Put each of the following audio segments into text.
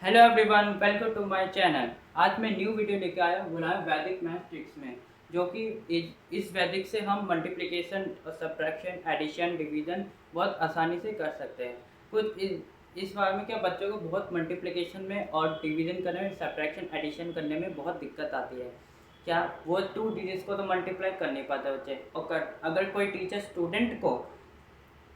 Hello everyone, welcome to my channel. आज मैं new video लेके आया हूँ ना वैदिक मैथ ट्रिक्स में, जो कि इस वैदिक से हम मल्टीप्लिकेशन और सब्ट्रैक्शन, एडिशन, डिवीजन बहुत आसानी से कर सकते हैं। कुछ इस बार में क्या बच्चों को बहुत मल्टीप्लिकेशन में और डिवीजन करने में, सब्ट्रैक्शन, एडिशन करने में बहुत दिक्कत आती है। क्या वो 2 डिजिट्स को तो मल्टीप्लाई कर नहीं पाते बच्चे, और अगर कोई टीचर स्टूडेंट को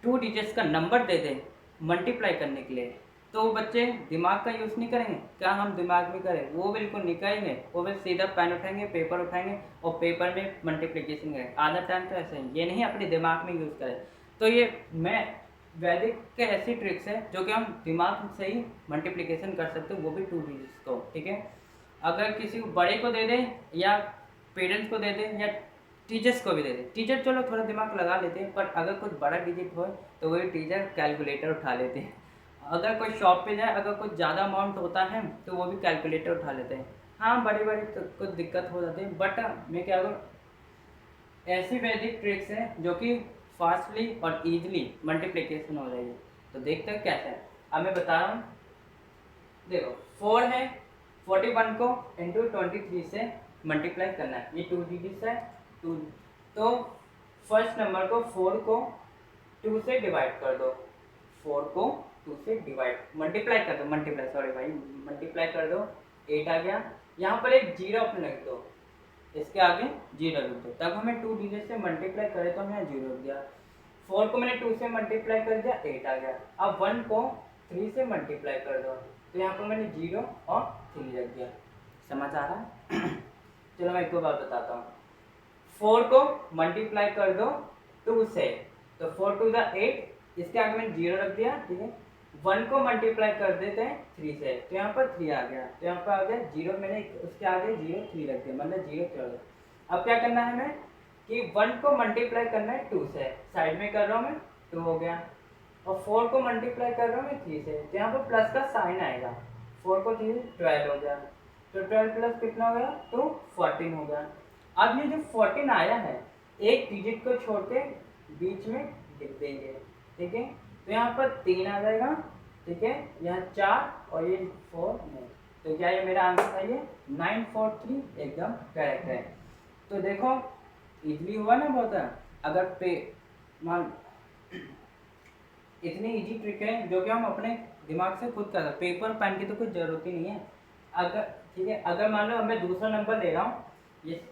2 डिजिट्स का नंबर दे दें मल्टीप्लाई करने के लिए, तो बच्चे दिमाग का यूज़ नहीं करेंगे। क्या हम दिमाग में करें? वो बिल्कुल नहीं करेंगे। वो बस सीधा पेन उठाएंगे, पेपर उठाएंगे और पेपर में मल्टीप्लिकेशन करें। आधा टाइम तो ऐसे ही, ये नहीं अपने दिमाग में यूज़ करें। तो ये मैं वैदिक के ऐसी ट्रिक्स है जो कि हम दिमाग से ही मल्टीप्लिकेशन कर सकते हैं, वो भी 2 डिजिट्स को। ठीक है, अगर किसी को बड़े को दे दें या पेरेंट्स को दे दें या टीचर्स को भी दे दें। टीचर चलो थोड़ा दिमाग लगा लेते हैं, पर अगर कुछ बड़ा डिजिट हो तो वही टीचर कैलकुलेटर उठा लेते हैं। अगर कोई शॉप पे जाए, अगर कुछ ज़्यादा अमाउंट होता है तो वो भी कैलकुलेटर उठा लेते हैं। हाँ, बड़ी बड़ी तो कुछ दिक्कत हो जाती है, बट मैं क्या करूँ, ऐसी वैदिक ट्रिक्स हैं जो कि फास्टली और ईजिली मल्टीप्लिकेशन हो जाएगी। तो देखते हैं कैसे है। अब मैं बता रहा हूँ, देखो 4 है, 41 को इंटू 23 से मल्टीप्लाई करना है। ये 2 डिजिट्स है, 2। तो फर्स्ट नंबर को 4 को 2 से डिवाइड कर दो। 4 को 2 से डिवाइड मल्टीप्लाई कर दो, मल्टीप्लाई सॉरी भाई, मल्टीप्लाई कर दो। 8 आ गया। यहाँ पर एक जीरो अपने रख दो, इसके आगे जीरो रख दो। तब हमें 2 डिजिट से मल्टीप्लाई करे तो हमें जीरो रख दिया। 4 को मैंने 2 से मल्टीप्लाई कर दिया, 8 आ गया। अब 1 को 3 से मल्टीप्लाई कर दो, तो यहाँ पर मैंने 0 और 3 रख दिया। समझ आ रहा है? चलो मैं एक और बात बताता हूँ। 4 को मल्टीप्लाई कर दो 2 से, तो 4 टू द 8, इसके आगे मैंने 0 रख दिया। ठीक है, 1 को मल्टीप्लाई कर देते हैं 3 से, तो यहाँ पर 3 आ गया। तो यहाँ पर आ गया 0, मैंने उसके आगे 0 3 रख दिया, मतलब 0 छोड़ दिया। अब क्या करना है हमें कि 1 को मल्टीप्लाई करना है 2 से, साइड में कर रहा हूँ मैं, 2 हो गया। और 4 को मल्टीप्लाई कर रहा हूँ मैं 3 से, तो यहाँ पर प्लस का साइन आएगा। 4 को 3 12 हो गया, तो 12 प्लस कितना हो गया, तो 14 हो गया। अब ये जो 14 आया है, एक डिजिट को छोड़ के बीच में लिख देंगे। ठीक है, तो यहाँ पर 3 आ जाएगा। ठीक है, यहाँ 4 और ये 4 नहीं, तो क्या ये मेरा आंसर है, ये 943 एकदम करेक्ट है। तो देखो इजली हुआ ना बहुत है। अगर पे मान इतनी इजी ट्रिक है जो कि हम अपने दिमाग से खुद कर सकते, पेपर पेन की तो कोई ज़रूरत ही नहीं है। अगर ठीक है, अगर मान लो मैं दूसरा नंबर ले रहा हूँ, ये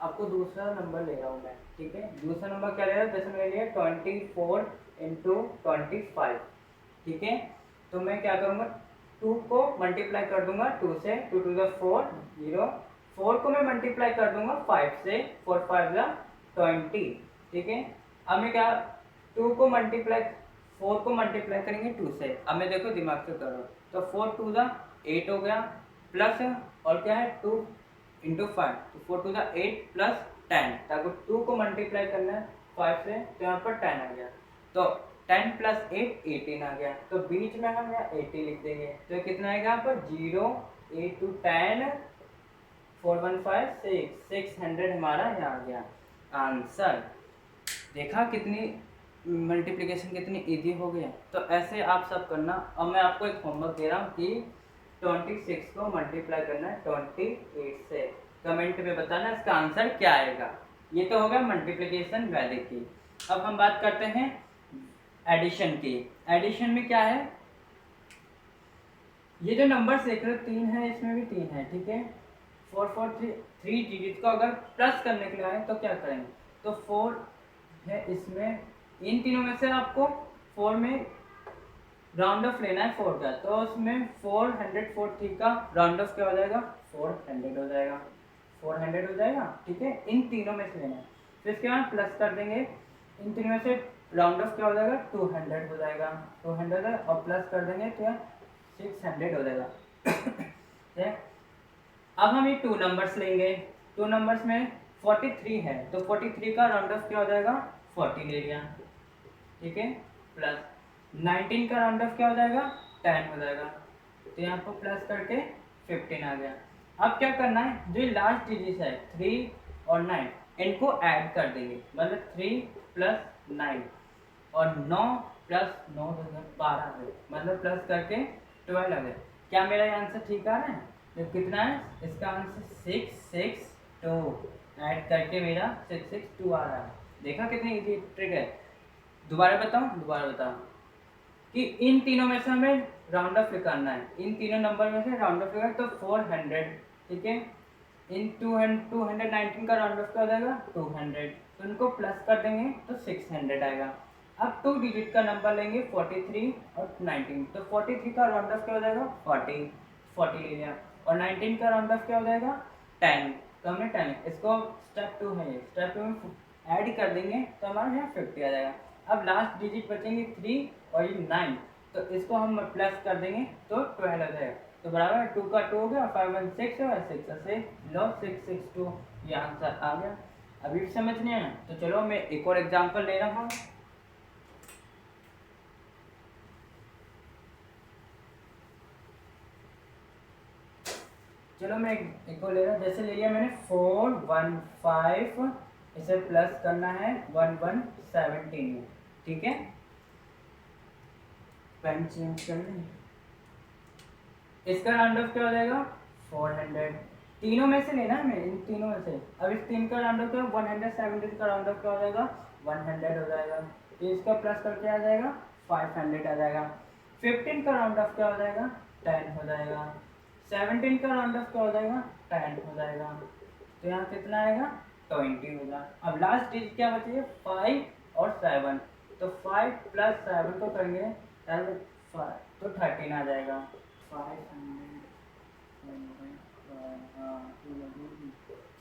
आपको दूसरा नंबर ले रहा हूँ मैं। ठीक है, दूसरा नंबर क्या ले रहा हूँ, जैसे मैंने लिया 24 इंटू 25। ठीक है, तो मैं क्या करूँगा, 2 को मल्टीप्लाई कर दूंगा 2 से, 2 टू द 4 0। 4 को मैं मल्टीप्लाई कर दूंगा 5 से, 4 5 द 20। ठीक है, अब मैं क्या 2 को मल्टीप्लाई 4 को मल्टीप्लाई करेंगे 2 से। अब मैं देखो दिमाग से कर रहा हूँ, तो 4 टू द 8 हो गया, प्लस और क्या है 2 इंटू 5, तो 4 टू द 8 प्लस 10, ताकि 2 को मल्टीप्लाई करना है 5 से, तो यहाँ पर 10 आ गया। तो 10 प्लस 8 18 आ गया, तो बीच में हम यहाँ 80 लिख देंगे। तो कितना आएगा यहाँ पर 0 8 टू 10 4 1 5 6 600 हमारा यहाँ आ गया आंसर। देखा कितनी मल्टीप्लिकेशन कितनी इजी हो गई है। तो ऐसे आप सब करना। अब मैं आपको एक होमवर्क दे रहा हूँ कि 26 को मल्टीप्लाई करना है 28 से। कमेंट में बताना इसका आंसर क्या आएगा। ये तो हो गया मल्टीप्लिकेशन वैदिक की। अब हम बात करते हैं एडिशन की। एडिशन में क्या है, ये जो नंबर देख रहे हो 3 है, इसमें भी 3 है। ठीक है, 4 4 3 डिजिट को अगर प्लस करने के लिए आए तो क्या करेंगे, तो 4 है इसमें, इन तीनों में से आपको 4 में राउंड ऑफ लेना है 4 का, तो उसमें 443 का राउंड ऑफ क्या हो जाएगा, 400 हो जाएगा, 400 हो जाएगा। ठीक है, इन तीनों में से लेना है, फिर इसके बाद प्लस कर देंगे, इन तीनों में से राउंड ऑफ क्या हो जाएगा, 200 हो जाएगा, 200 और प्लस कर देंगे तो 600 हो जाएगा। ठीक है, अब हम ये 2 नंबर्स लेंगे। 2 नंबर्स में 43 है, तो 43 का राउंड ऑफ क्या हो जाएगा, 40 ले लिया। ठीक है, प्लस 19 का राउंड ऑफ क्या हो जाएगा, 10 हो जाएगा, तो यहाँ पर प्लस करके 15 आ गया। अब क्या करना है, जो लास्ट डिजिट है 3 और 9, इनको ऐड कर देंगे, मतलब 3 प्लस 9 और 9 प्लस 9 12 है, मतलब प्लस करके 12 आ गया। क्या मेरा ये आंसर ठीक आ रहा है? तो कितना है इसका आंसर? 662। ऐड करके मेरा 662 आ रहा है। देखा कितनी इजी ट्रिक है। दोबारा बताऊं कि इन तीनों में से हमें राउंड ऑफ करना है। इन तीनों नंबर में से राउंड ऑफ करना, तो 400, ठीक है। इन 219 का राउंड ऑफ क्या हो जाएगा? 200, तो इनको प्लस कर देंगे तो 600 आएगा। अब 2 डिजिट का नंबर लेंगे 43 और 19, तो 43 का राउंड ऑफ क्या हो जाएगा? 40 ले लिया, और 19 का राउंड ऑफ क्या हो जाएगा? 10, तो हमने 10, इसको स्टेप 2 है, स्टेप 2 में ऐड कर देंगे तो हमारे यहाँ 50 आ जाएगा। अब लास्ट डिजिट बचेंगे 3 और ये 9, तो इसको हम प्लस कर देंगे तो 12 हो जाएगा। तो बराबर 2 का 2 हो गया, 5 1 6 है, 6 से लो 662, ये आंसर आ गया। अभी भी समझ नहीं है ना? तो चलो मैं एक और एग्जांपल ले रहा हूँ। चलो मैं एक और ले रहा हूँ। जैसे ले लिया मैंने 415, इसे प्लस करना है 1117 में, ठीक है। पेन चेंज कर लें। इसका राउंड ऑफ क्या हो जाएगा? 400। तीनों में से लेना है हमें, इन तीनों में से। अब इस 3 का राउंड ऑफ क्या? 117 का राउंड ऑफ क्या हो जाएगा? 100 हो जाएगा। तो इसका प्लस करके आ जाएगा 500 आ जाएगा। 15 का राउंड ऑफ क्या हो जाएगा? 10 हो जाएगा। 17 का राउंड ऑफ क्या हो जाएगा? 10 हो जाएगा। तो यहाँ कितना आएगा? 20 होगा। अब लास्ट डिजिट क्या बची है? 5 और 7, तो 5 प्लस 7 को करेंगे 5, तो 13 आ जाएगा।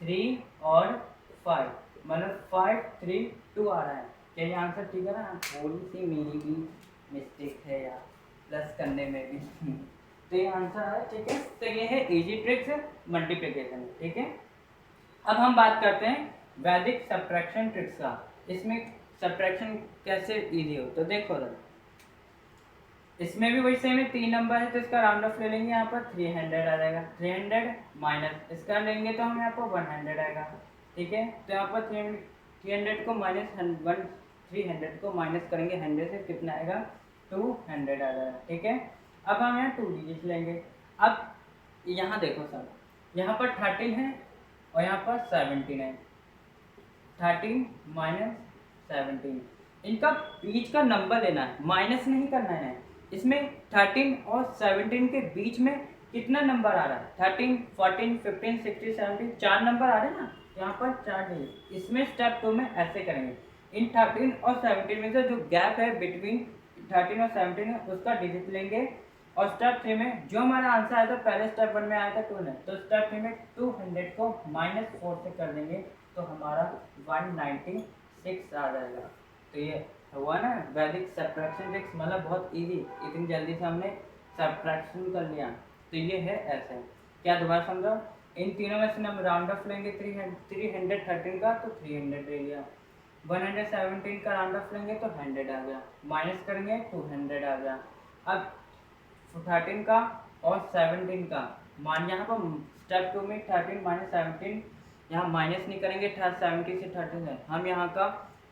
3 और 5, मतलब 5 3 2 आ रहा है। क्या ये आंसर ठीक है ना? थोड़ी सी मेरी भी मिस्टेक है यार, प्लस करने में भी। तो ये आंसर है, ठीक है। तो ये है इजी ट्रिक्स मल्टीप्लिकेशन, ठीक है। अब हम बात करते हैं वैदिक सब्ट्रैक्शन ट्रिक्स का। इसमें सब्ट्रैक्शन कैसे इजी हो, तो देखो जरा। इसमें भी वही सेम है, 3 नंबर है तो इसका राउंड ऑफ ले लेंगे, यहाँ पर 300 आ जाएगा। 300 माइनस इसका लेंगे तो हम यहाँ पर 100 आएगा, ठीक है। तो यहाँ पर 300 को माइनस 300 को माइनस करेंगे 100 से, कितना आएगा? 200 आ जाएगा, ठीक है। अब हम यहाँ 2 डिजिट लेंगे। अब यहाँ देखो सर, यहाँ पर 13 है और यहाँ पर 17 है। 13 माइनस 17, इनका बीच का नंबर लेना है, माइनस नहीं करना है। इसमें 13 और 17 के बीच में कितना नंबर आ रहा है? 13 14 15 16 17, 4 नंबर आ रहे हैं ना, यहाँ पर 4 डिजिट। इसमें स्टेप 2 में ऐसे करेंगे, इन 13 और 17 में से जो गैप है बिटवीन 13 और 17 उसका डिजिट लेंगे, और स्टेप 3 में जो हमारा आंसर आया था, पहले स्टेप 1 में आया था 200, तो स्टेप 3 में 200 को -4 से कर देंगे तो हमारा 196 आ जाएगा। तो ये हुआ ना वैदिक सब्ट्रैक्शन ट्रिक्स, मतलब बहुत इजी, इतनी जल्दी से हमने सब्ट्रैक्शन कर लिया। तो ये है ऐसे। क्या दोबारा समझो? इन तीनों में से हम राउंड ऑफ लेंगे 313 का, तो 300 ले लिया। 117 का राउंड ऑफ लेंगे तो 100 आ गया, माइनस करेंगे 200 आ गया। अब 13 का और 17 का मान, यहाँ पर स्टेप 2 में 13 माइनस 17, यहाँ माइनस नहीं करेंगे 70 से 13 है, हम यहाँ का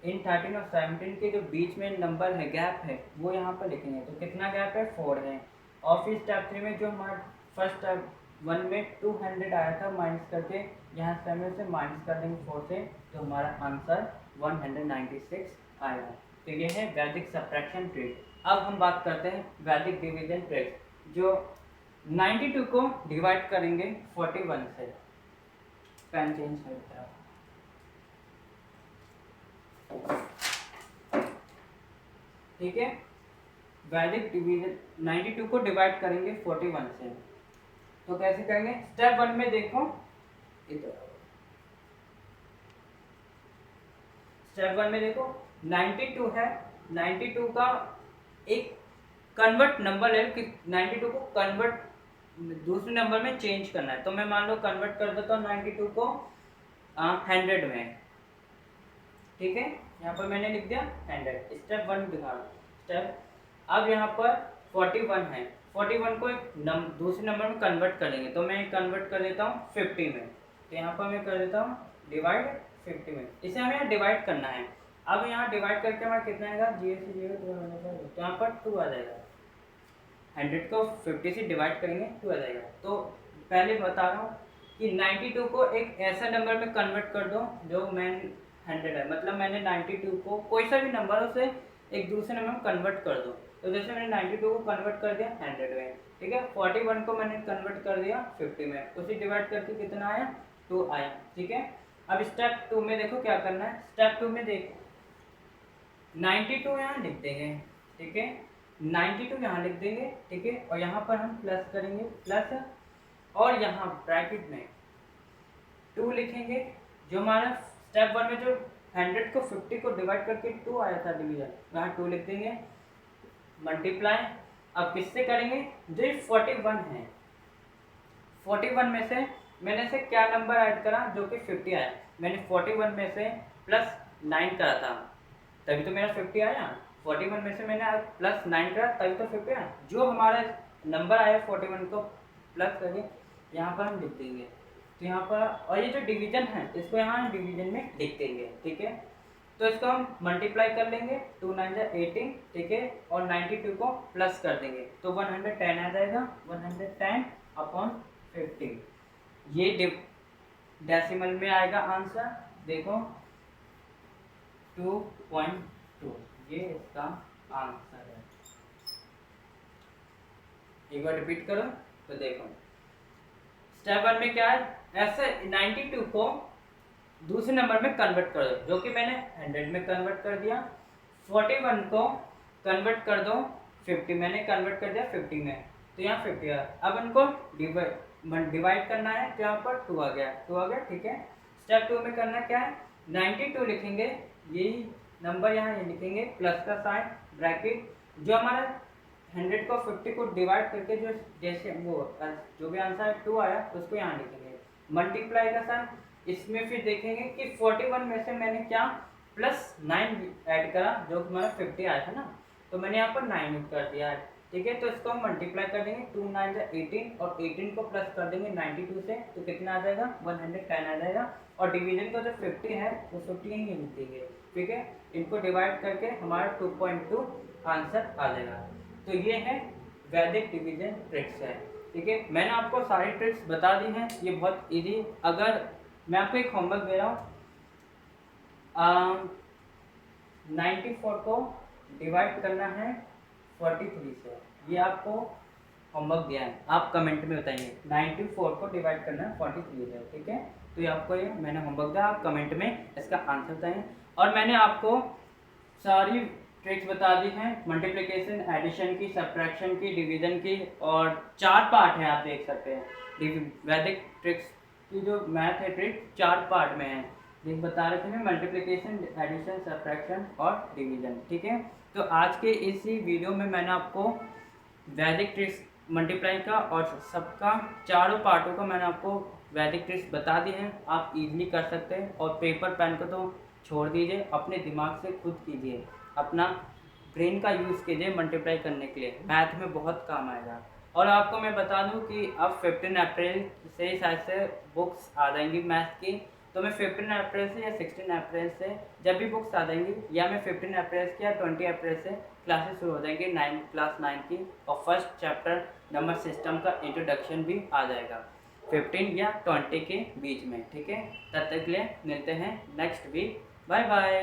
इन 13 और 17 के जो बीच में नंबर है, गैप है, वो यहाँ पर लिखेंगे। तो कितना गैप है? 4 है। और फिर स्टेप 3 में जो हमारा फर्स्ट स्टेप 1 में 200 आया था माइनस करके, यहाँ 7 से माइनस कर देंगे 4 से, तो हमारा आंसर 196 आएगा। तो ये है वैदिक सब्ट्रैक्शन ट्रिक। अब हम बात करते हैं वैदिक डिवीजन ट्रिक, जो 92 को डिवाइड करेंगे 41 से। पेन चेंज करता है, ठीक है। वैदिक डिवीजन 92 को डिवाइड करेंगे 41 से, तो कैसे करेंगे? स्टेप 1 में देखो, स्टेप 1 में देखो 92 है, 92 का एक कन्वर्ट नंबर है कि 92 को कन्वर्ट दूसरे नंबर में चेंज करना है। तो मैं मान लो कन्वर्ट कर देता हूँ 92 को 100 में, ठीक है। यहाँ पर मैंने लिख दिया 100। स्टेप 1 दिखा रहा हूँ। स्टेप, अब यहाँ पर 41 है, 41 को एक दूसरे नंबर में कन्वर्ट करेंगे, तो मैं कन्वर्ट कर देता हूँ 50 में। तो यहाँ पर मैं कर देता हूँ डिवाइड 50 में, इसे हमें यहाँ डिवाइड करना है। अब यहाँ डिवाइड करके हमारा कितना आएगा? 0 से 0 तो यहाँ पर 2 आ जाएगा, 100 को 50 से डिवाइड करेंगे 2 आ जाएगा। तो पहले बता रहा हूँ कि 92 को एक ऐसा नंबर में कन्वर्ट कर दो जो 100 है, मतलब मैंने 92 को कोई सा भी नंबर उसे एक दूसरे नंबर में कन्वर्ट कर दो। तो जैसे मैंने 92 को कन्वर्ट कर दिया 100 में, ठीक है। 41 को मैंने कन्वर्ट कर दिया 50 में, उसे डिवाइड करके कितना आया 2 आया, ठीक है। अब स्टेप 2 में देखो क्या करना है। स्टेप 2 में देखो 92 यहाँ लिख देंगे, ठीक है, 92 यहाँ लिख देंगे, ठीक है, और यहाँ पर हम प्लस करेंगे प्लस, और यहाँ ब्रैकेट में 2 लिखेंगे। जो हमारा स्टेप 1 में जो 100 को 50 को डिवाइड करके 2 आया था डिवीजन, यहाँ 2 लिख देंगे, मल्टीप्लाई अब किससे करेंगे, जो 41 है 41 में से मैंने से क्या नंबर ऐड करा जो कि 50 आया। मैंने 41 में से प्लस 9 करा था तभी तो मेरा 50 आया। 41 में से मैंने प्लस 9 करा तभी तो 50 आया। जो हमारा नंबर आया 41 को प्लस करके यहाँ पर हम लिख देंगे। तो यहाँ पर, और ये जो डिवीजन है इसको यहाँ डिवीजन में लिख देंगे, ठीक है। तो इसको हम मल्टीप्लाई कर लेंगे, 2 9 जा 18, ठीक है, और 92 को प्लस कर देंगे तो 110 आ जाएगा, 110 अपॉन 50। ये डेसिमल में आएगा आंसर, देखो 2.2, ये इसका आंसर है। एक बार रिपीट करो तो देखो स्टेप 1 में क्या है, ऐसे 92 को दूसरे नंबर में कन्वर्ट कर दो, जो कि मैंने 100 में कन्वर्ट कर दिया। 41 को कन्वर्ट कर दो 50, मैंने कन्वर्ट कर दिया 50 में, तो यहाँ 50 है। अब इनको डिवाइड करना है तो यहाँ पर 2 आ गया, 2 आ गया, ठीक है। स्टेप 2 में करना क्या है, 92 लिखेंगे, यही नंबर यहाँ ये लिखेंगे, प्लस का साइन ब्रैकेट, जो हमारा 100 को 50 को डिवाइड करके जो जैसे वो जो भी आंसर 2 आया उसको यहाँ लिखेंगे, मल्टीप्लाई का साइन। इसमें फिर देखेंगे कि 41 में से मैंने क्या प्लस 9 ऐड करा जो हमारा 50 आया था ना, तो मैंने यहाँ पर 9 ऐड कर दिया है, ठीक है। तो इसको हम मल्टीप्लाई कर देंगे, 2 9 जा 18 और 18 को प्लस कर देंगे 92 से, तो कितना आ जाएगा 110 आ जाएगा। और डिवीजन का जो 50 है वो 50 ही लिख देंगे, ठीक है। इनको डिवाइड करके हमारा 2.2 आंसर आ जाएगा। तो ये है वैदिक डिवीजन ट्रिक्स है, ठीक है। मैंने आपको सारी ट्रिक्स बता दी हैं, ये बहुत इजी। अगर मैं आपको एक होमवर्क दे रहा हूँ, 94 को डिवाइड करना है 43 से, ये आपको होमवर्क दिया है, आप कमेंट में बताइए 94 को डिवाइड करना है 43 से, ठीक है। तो ये आपको ये मैंने होमवर्क दिया, आप कमेंट में इसका आंसर बताएं। और मैंने आपको सारी ट्रिक्स बता दी हैं, मल्टीप्लिकेशन, एडिशन की, सब्ट्रैक्शन की, डिवीजन की, और 4 पार्ट हैं, आप देख सकते हैं। वैदिक ट्रिक्स की जो मैथ है ट्रिक 4 पार्ट में है, जिस बता रहे थे मैं, मल्टीप्लिकेशन, एडिशन, सब्ट्रैक्शन और डिवीजन, ठीक है। तो आज के इसी वीडियो में मैंने आपको वैदिक ट्रिक्स मल्टीप्लाई का और सबका चारों पार्टों का मैंने आपको वैदिक ट्रिक्स बता दी हैं, आप इजीली कर सकते हैं। और पेपर पेन को तो छोड़ दीजिए, अपने दिमाग से खुद कीजिए, अपना ब्रेन का यूज़ कीजिए मल्टीप्लाई करने के लिए, मैथ में बहुत काम आएगा। और आपको मैं बता दूं कि अब 15 अप्रैल से शायद से बुक्स आ जाएंगी मैथ की, तो मैं 15 अप्रैल से या 16 अप्रैल से जब भी बुक्स आ जाएंगी, या मैं 15 अप्रैल से या 20 अप्रैल से क्लासेस शुरू हो जाएंगी क्लास 9 की, और फर्स्ट चैप्टर नंबर सिस्टम का इंट्रोडक्शन भी आ जाएगा 15 या 20 के बीच में, ठीक है। तब तक के लिए मिलते हैं नेक्स्ट वीक, बाय बाय।